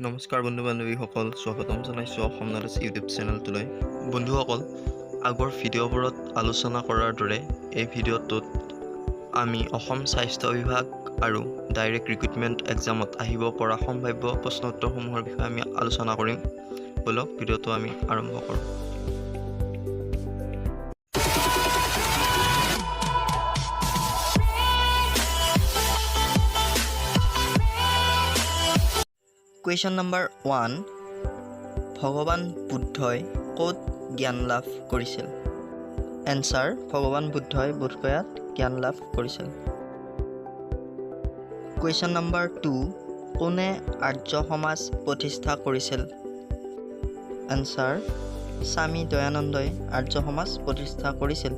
নমস্কাৰ বন্ধু বান্ধৱীসকল, স্বাগতম জনাইছোঁ অসম নলেজ ইউটিউব চেনেলটোলৈ। বন্ধুসকল, আগৰ ভিডিঅ'বোৰত আলোচনা কৰাৰ দৰে এই ভিডিঅ'টোত আমি অসম স্বাস্থ্য বিভাগ আৰু ডাইৰেক্ট ৰিক্ৰুটমেণ্ট এক্সামত আহিব পৰা সম্ভাৱ্য প্ৰশ্ন উত্তৰসমূহৰ বিষয়ে আমি আলোচনা কৰিম। বলক ভিডিঅ'টো আমি আৰম্ভ কৰোঁ। কুৱেশ্যন নম্বৰ 1, ভগৱান বুদ্ধই ক'ত জ্ঞান লাভ কৰিছিল? এনচাৰ: ভগৱান বুদ্ধই বোধগয়াত জ্ঞান লাভ কৰিছিল। কুৱেশ্যন নম্বৰ 2, কোনে আৰ্য সমাজ প্ৰতিষ্ঠা কৰিছিল? এনচাৰ: স্বামী দয়ানন্দই আৰ্য সমাজ প্ৰতিষ্ঠা কৰিছিল।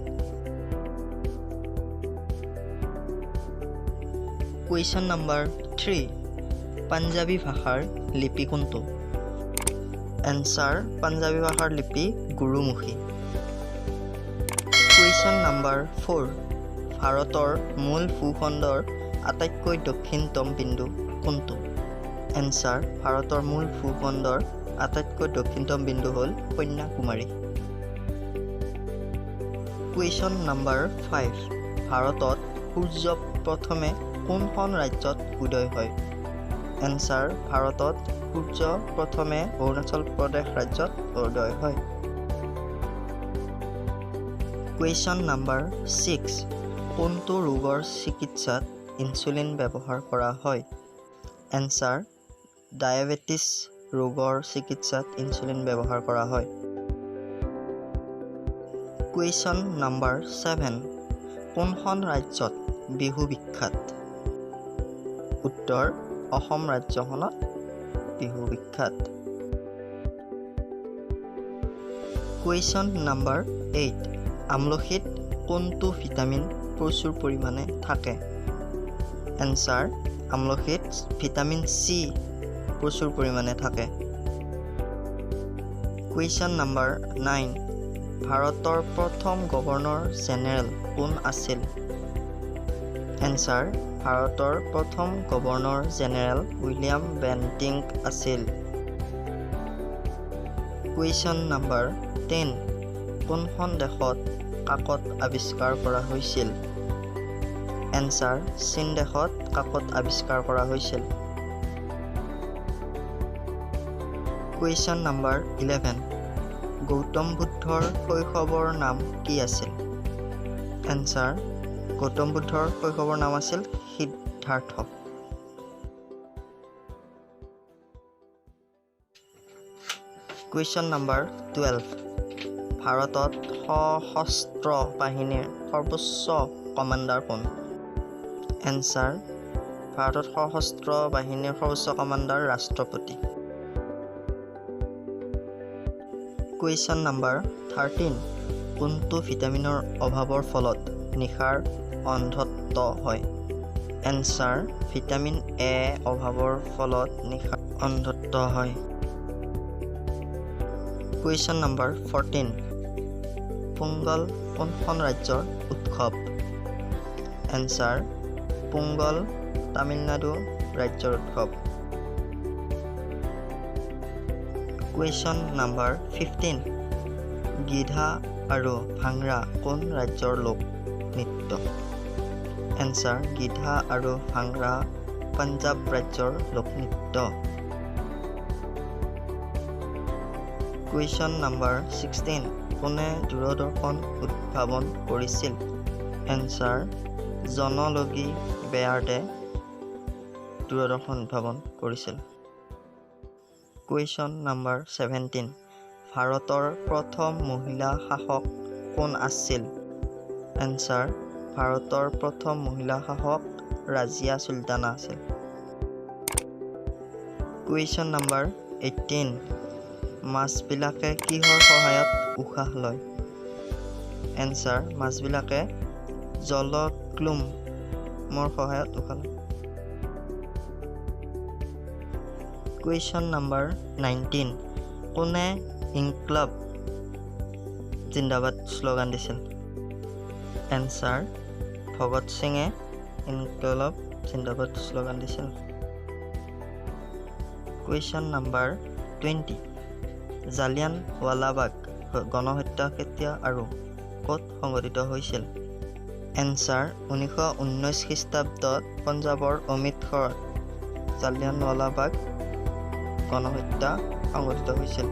কুৱেশ্যন নম্বৰ 3, পাঞ্জাবী ভাষাৰ লিপি কোনটো? এনচাৰ: পাঞ্জাবী ভাষাৰ লিপি গুৰুমুখী। কুৱেশ্যন নম্বৰ 4, ভাৰতৰ মূল ভূখণ্ডৰ আটাইতকৈ দক্ষিণতম বিন্দু কোনটো? এনচাৰ: ভাৰতৰ মূল ভূখণ্ডৰ আটাইতকৈ দক্ষিণতম বিন্দু হ'ল কন্যাকুমাৰী। কুৱেশ্যন নম্বৰ 5, ভাৰতত সূৰ্য প্ৰথমে কোনখন ৰাজ্যত উদয় হয়? এনচাৰ: ভাৰতত সূৰ্য প্ৰথমে অৰুণাচল প্ৰদেশ ৰাজ্যত উদয় হয়। কুৱেশ্যন নম্বৰ 6, কোনটো ৰোগৰ চিকিৎসাত ইনচুলিন ব্যৱহাৰ কৰা হয়? এনচাৰ: ডায়েবেটিছ ৰোগৰ চিকিৎসাত ইনচুলিন ব্যৱহাৰ কৰা হয়। কুৱেশ্যন নম্বৰ 7, কোনখন ৰাজ্যত বিহু বিখ্যাত? উত্তৰ: অসম ৰাজ্যখনত বিহু বিখ্যাত। কুৱেশ্যন নম্বৰ 8, আমলখিত কোনটো ভিটামিন প্ৰচুৰ পৰিমাণে থাকে? এনচাৰ: আমলখিত ভিটামিন চি প্ৰচুৰ পৰিমাণে থাকে। কুৱেশ্যন নম্বৰ 9, ভাৰতৰ প্ৰথম গভৰ্ণৰ জেনেৰেল কোন আছিল? এনচাৰ: ভাৰতৰ প্ৰথম গভৰ্ণৰ জেনেৰেল উইলিয়াম বেণ্টিংক আছিল। কুৱেশ্যন নম্বৰ 10, কোনখন দেশত কাকত আৱিষ্কাৰ কৰা হৈছিল? এনচাৰ: চীন দেশত কাকত আৱিষ্কাৰ কৰা হৈছিল। কুৱেশ্যন নম্বৰ 11, গৌতম বুদ্ধৰ শৈশৱৰ নাম কি আছিল? এনচাৰ: গৌতম বুদ্ধৰ শৈশৱৰ নাম আছিল সিদ্ধাৰ্থ। কুৱেশ্যন নম্বৰ 12, ভাৰতত সশস্ত্ৰ বাহিনীৰ সৰ্বোচ্চ কমাণ্ডাৰ কোন? এনচাৰ: ভাৰতত সশস্ত্ৰ বাহিনীৰ সৰ্বোচ্চ কমাণ্ডাৰ ৰাষ্ট্ৰপতি। কুৱেশ্যন নম্বৰ 13, কোনটো ভিটামিনৰ অভাৱৰ ফলত নিশাৰ অন্ধত্ব হয়? এনচাৰ: ভিটামিন এ অভাৱৰ ফলত নিশাৰ অন্ধত্ব হয়। কুৱেশ্যন নম্বৰ 14, পোংগল কোনখন ৰাজ্যৰ উৎসৱ? এনচাৰ: পোংগল তামিলনাডু ৰাজ্যৰ উৎসৱ। কুৱেশ্যন নম্বৰ 15, গিধা আৰু ভাংৰা কোন ৰাজ্যৰ লোক নৃত্য? এনচাৰ: গিধা আৰু ভাংৰা পাঞ্জাৱ ৰাজ্যৰ লোকনৃত্য। কুৱেশ্যন নম্বৰ 16, কোনে দূৰদৰ্শন উদ্ভাৱন কৰিছিল? এনচাৰ: জন লগী বেয়াৰ্ডে দূৰদৰ্শন উদ্ভাৱন কৰিছিল। কুৱেশ্যন নম্বৰ 17, ভাৰতৰ প্ৰথম মহিলা শাসক কোন আছিল? এনচাৰ: ভাৰতৰ প্ৰথম মহিলা শাসক ৰাজিয়া চুলতানা আছিল। কুৱেশ্যন নম্বৰ 18, মাছবিলাকে কিহৰ সহায়ত উশাহ লয়? এনচাৰ: মাছবিলাকে জলক্লোমৰ সহায়ত উশাহ লয়। কুৱেশ্যন নম্বৰ 19, কোনে ইনকলাব জিন্দাবাদ শ্লোগান দিছিল? এনচাৰ: ভগত সিঙে ইনকলাব জিন্দাবাদ শ্লোগান দিছিল। কুৱেশ্যন নাম্বাৰ 20 জালিয়ানৱালাবাগ গণহত্যা কেতিয়া আৰু ক'ত সংঘটিত হৈছিল? এনচাৰ 1919 খ্ৰীষ্টাব্দত পঞ্জাৱৰ অমৃতসৰত জালিয়ানৱালাবাগ গণহত্যা সংঘটিত হৈছিল।